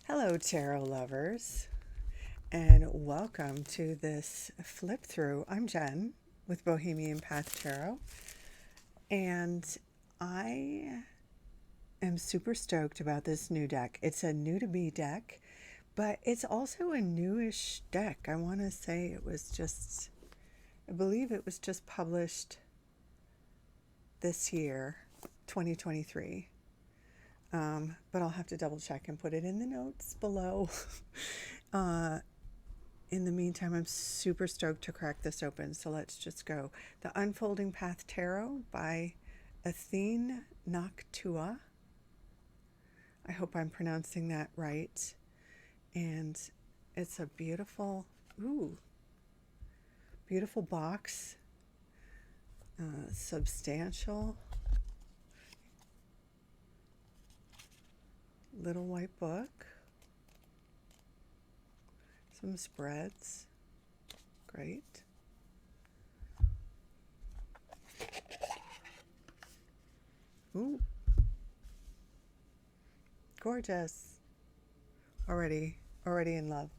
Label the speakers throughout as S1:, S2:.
S1: Hello, tarot lovers, and welcome to this flip through. I'm Jen with Bohemian Path Tarot, and I am super stoked about this new deck. It's a new to me deck, but it's also a newish deck. I want to say I believe it was just published this year, 2023. But I'll have to double check and put it in the notes below. In the meantime, I'm super stoked to crack this open, so let's just go. The Unfolding Path Tarot by Athene Noctua. I hope I'm pronouncing that right. And it's a beautiful box, substantial little white book, some spreads, great. Ooh, gorgeous. Already in love.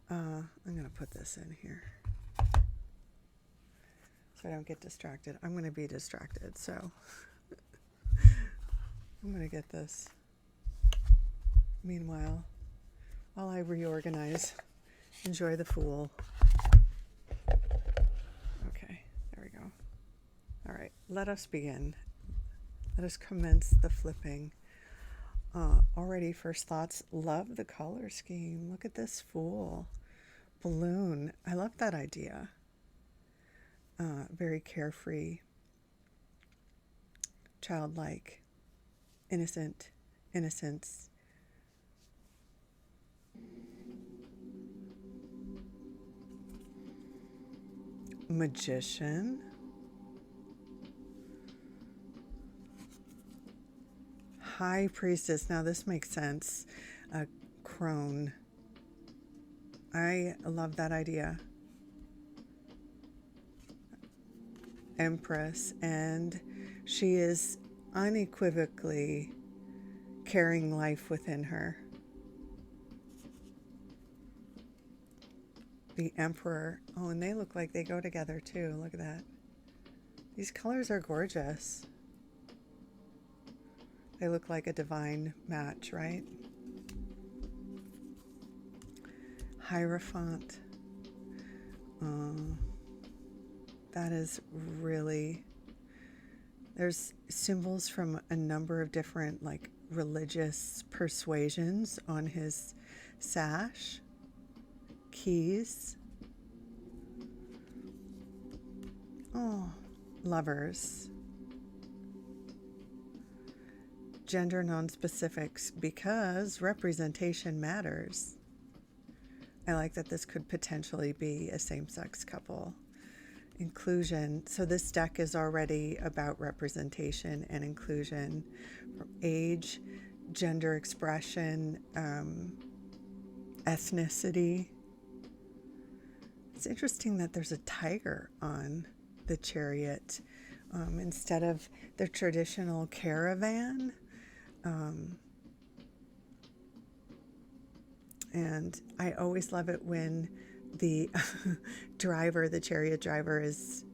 S1: I'm going to put this in here so I don't get distracted. I'm going to be distracted, so I'm going to get this. Meanwhile, while I reorganize, enjoy the Fool. Okay, there we go. All right, let us begin. Let us commence the flipping. Already first thoughts, love the color scheme. Look at this Fool. Balloon. I love that idea. Very carefree, childlike, innocence. Magician. High Priestess. Now this makes sense. Crone. I love that idea. Empress, and she is unequivocally carrying life within her. The Emperor. Oh, and they look like they go together too. Look at that. These colors are gorgeous. They look like a divine match, right? Hierophant. That is really... There's symbols from a number of different religious persuasions on his sash. Keys. Oh, lovers. Gender non-specifics, because representation matters. I like that this could potentially be a same-sex couple. Inclusion. So this deck is already about representation and inclusion. Age, gender expression, ethnicity. It's interesting that there's a tiger on the Chariot instead of the traditional caravan. And I always love it when the the chariot driver, is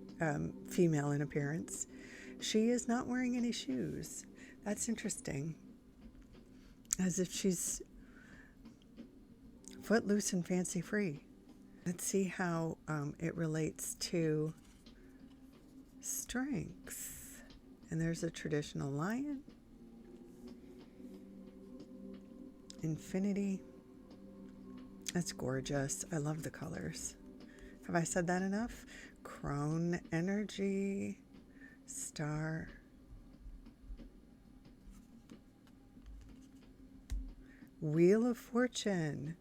S1: female in appearance. She is not wearing any shoes. That's interesting. As if she's footloose and fancy free. Let's see how it relates to strength. And there's a traditional lion. Infinity. That's gorgeous. I love the colors. Have I said that enough? Crone energy. Star. Wheel of Fortune.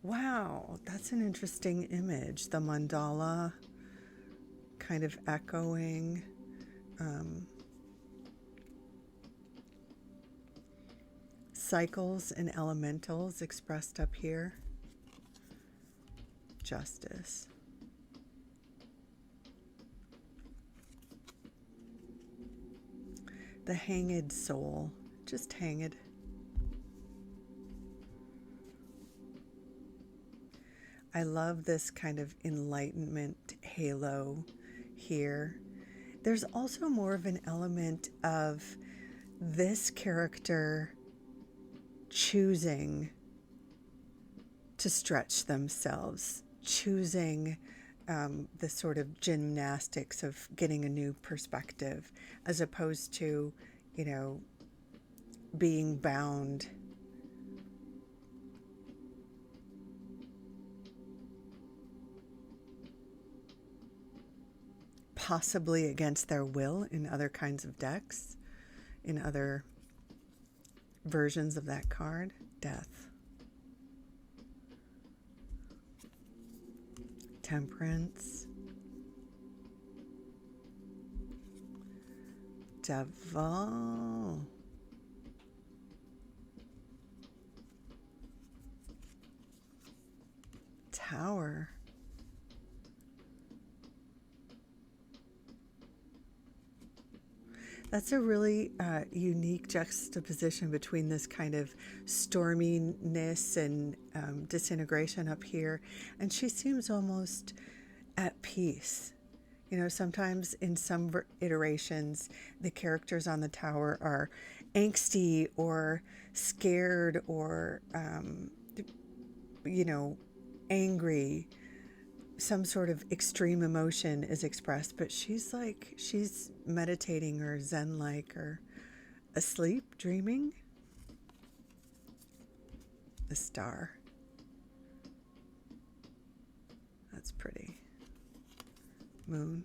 S1: Wow, that's an interesting image. The mandala kind of echoing. Cycles and elementals expressed up here. Justice. The hanged soul. Just hanged. I love this kind of enlightenment halo here. There's also more of an element of this character choosing to stretch themselves, choosing the sort of gymnastics of getting a new perspective, as opposed to, you know, being bound. Possibly against their will in other kinds of decks, in other versions of that card. Death. Temperance. Devil. Tower. That's a really unique juxtaposition between this kind of storminess and disintegration up here. And she seems almost at peace. You know, sometimes in some iterations, the characters on the tower are angsty or scared or, you know, angry. Some sort of extreme emotion is expressed, but she's meditating or zen-like or asleep, dreaming. The star. That's pretty. Moon.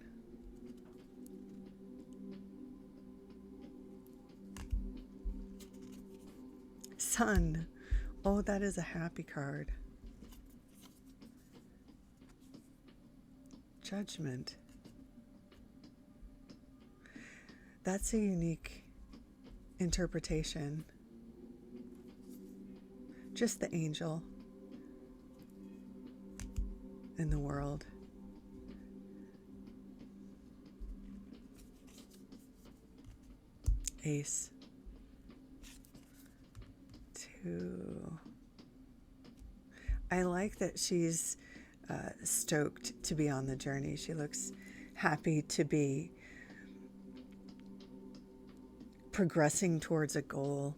S1: Sun. Oh, that is a happy card. Judgment. That's a unique interpretation. Just the angel in the world. Ace. 2. I like that she's stoked to be on the journey. She looks happy to be progressing towards a goal.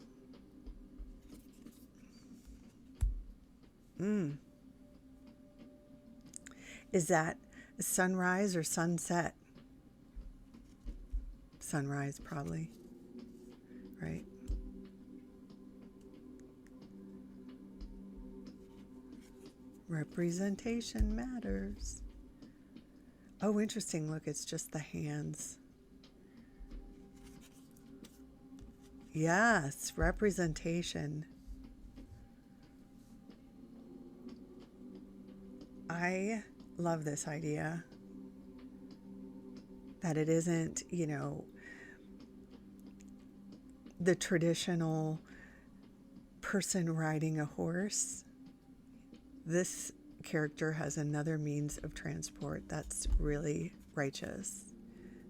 S1: Is that sunrise or sunset? Sunrise, probably. Right? Representation matters. Oh, interesting. Look, it's just the hands. Yes, representation. I love this idea that it isn't, you know, the traditional person riding a horse. This character has another means of transport that's really righteous.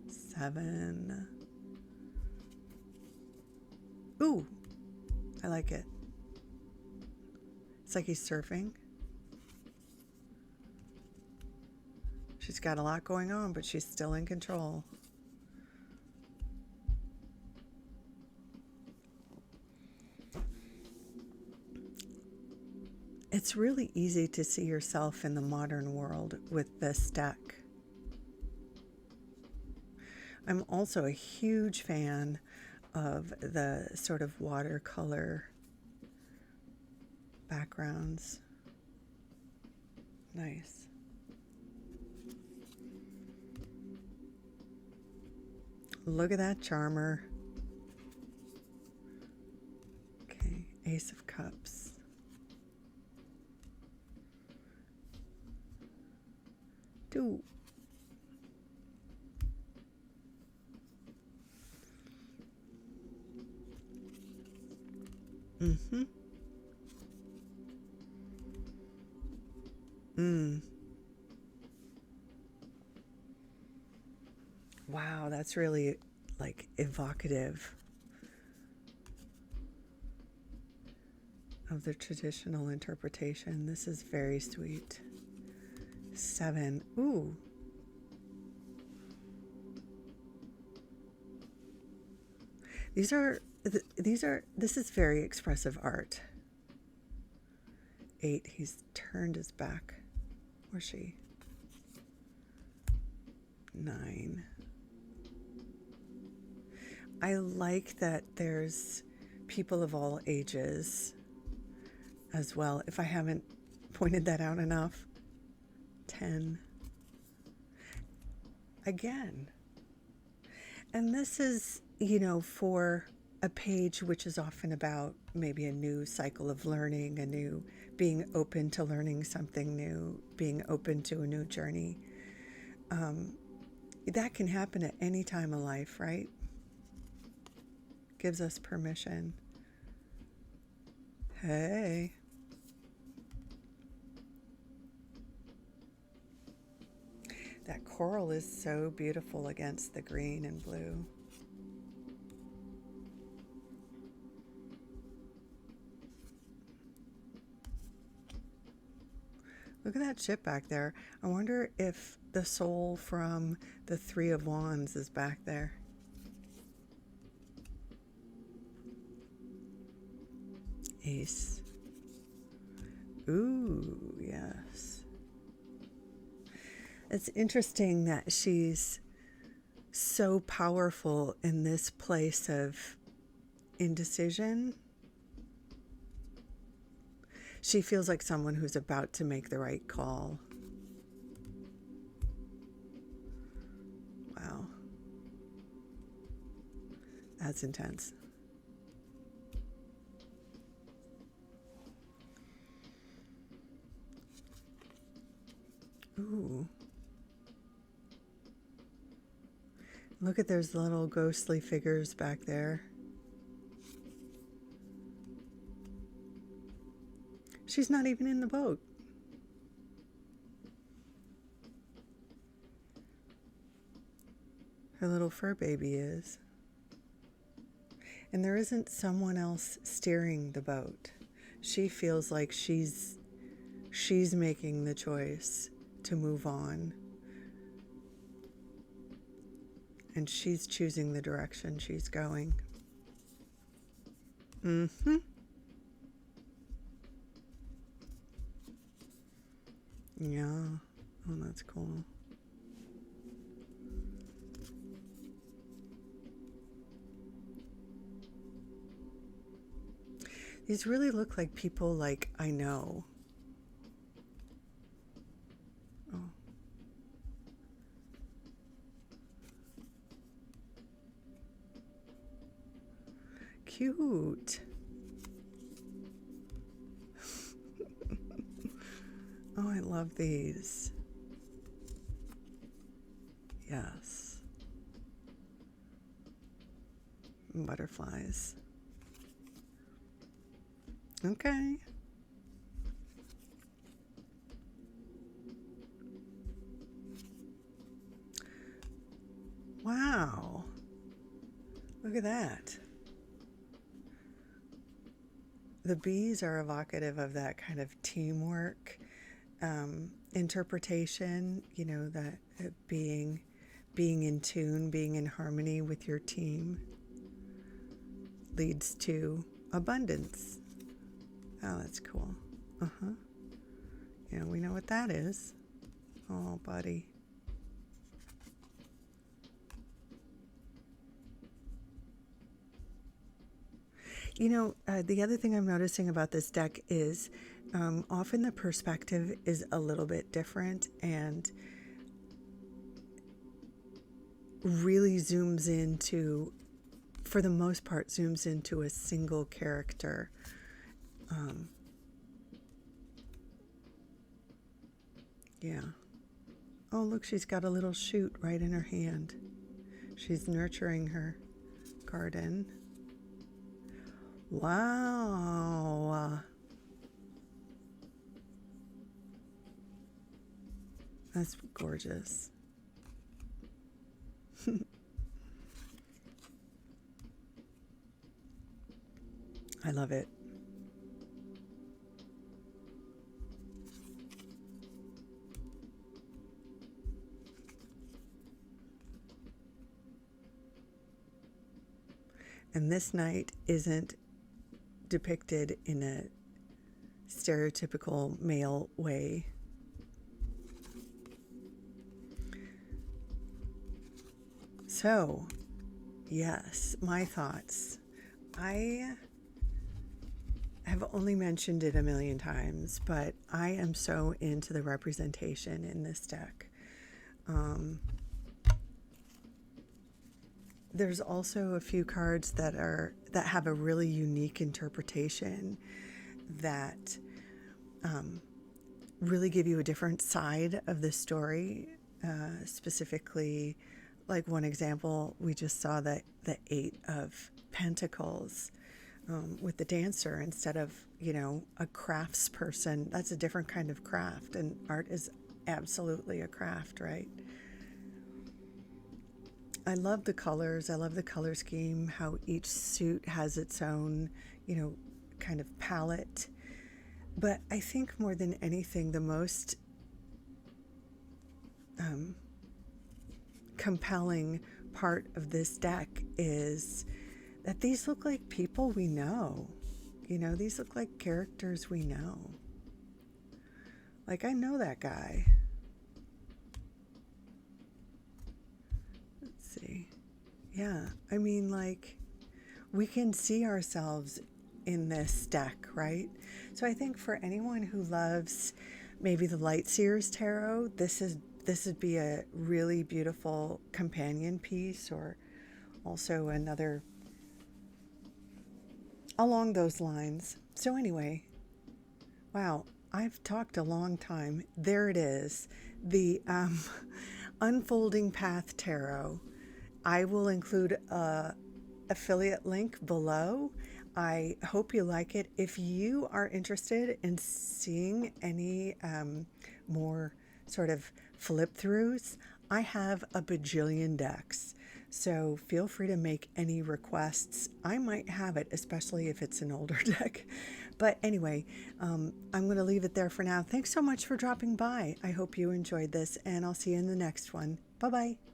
S1: 7. Ooh, I like it. It's like he's surfing. She's got a lot going on, but she's still in control. It's really easy to see yourself in the modern world with this deck. I'm also a huge fan of the sort of watercolor backgrounds. Nice. Look at that charmer. Okay, Ace of Cups. Two. Mm-hmm. Wow, that's really like evocative of the traditional interpretation. This is very sweet. 7. Ooh. This is very expressive art. 8, he's turned his back. Or she. 9. I like that there's people of all ages as well, if I haven't pointed that out enough. 10. Again. And this is, for a page which is often about maybe a new cycle of learning, being open to learning something new, being open to a new journey. That can happen at any time of life, right? Gives us permission. Hey. That coral is so beautiful against the green and blue. Look at that ship back there. I wonder if the soul from the 3 of Wands is back there. Ace. Ooh, yes. It's interesting that she's so powerful in this place of indecision. She feels like someone who's about to make the right call. Wow. That's intense. Ooh. Look at those little ghostly figures back there. She's not even in the boat. Her little fur baby is. And there isn't someone else steering the boat. She feels like she's making the choice to move on. And she's choosing the direction she's going. Mm-hmm. Yeah. Oh, that's cool. These really look like people like I know. Oh. Cute. Oh, I love these. Yes. Butterflies. Okay. Wow. Look at that. The bees are evocative of that kind of teamwork, interpretation, that being in tune, being in harmony with your team leads to abundance. Oh, that's cool. Uh-huh. Yeah, we know what that is. Oh, buddy. The other thing I'm noticing about this deck is often the perspective is a little bit different and really zooms into, for the most part, zooms into a single character. Yeah. Oh, look, she's got a little shoot right in her hand. She's nurturing her garden. Wow. That's gorgeous. I love it. And this knight isn't depicted in a stereotypical male way. So, yes, my thoughts. I have only mentioned it a million times, but I am so into the representation in this deck. There's also a few cards that have a really unique interpretation that really give you a different side of the story. Specifically, like one example, we just saw the Eight of Pentacles with the dancer instead of, a crafts person. That's a different kind of craft, and art is absolutely a craft, right? I love the colors. I love the color scheme, how each suit has its own, kind of palette. But I think more than anything, the most compelling part of this deck is that these look like people we know. These look like characters we know. Like, I know that guy. See. Yeah, I mean, like, we can see ourselves in this deck, right? So I think for anyone who loves maybe the Lightseers Tarot, this would be a really beautiful companion piece, or also another along those lines. So anyway, wow, I've talked a long time. There it is, the Unfolding Path Tarot. I will include a affiliate link below. I hope you like it. If you are interested in seeing any more sort of flip-throughs, I have a bajillion decks. So feel free to make any requests. I might have it, especially if it's an older deck. But anyway, I'm going to leave it there for now. Thanks so much for dropping by. I hope you enjoyed this, and I'll see you in the next one. Bye-bye.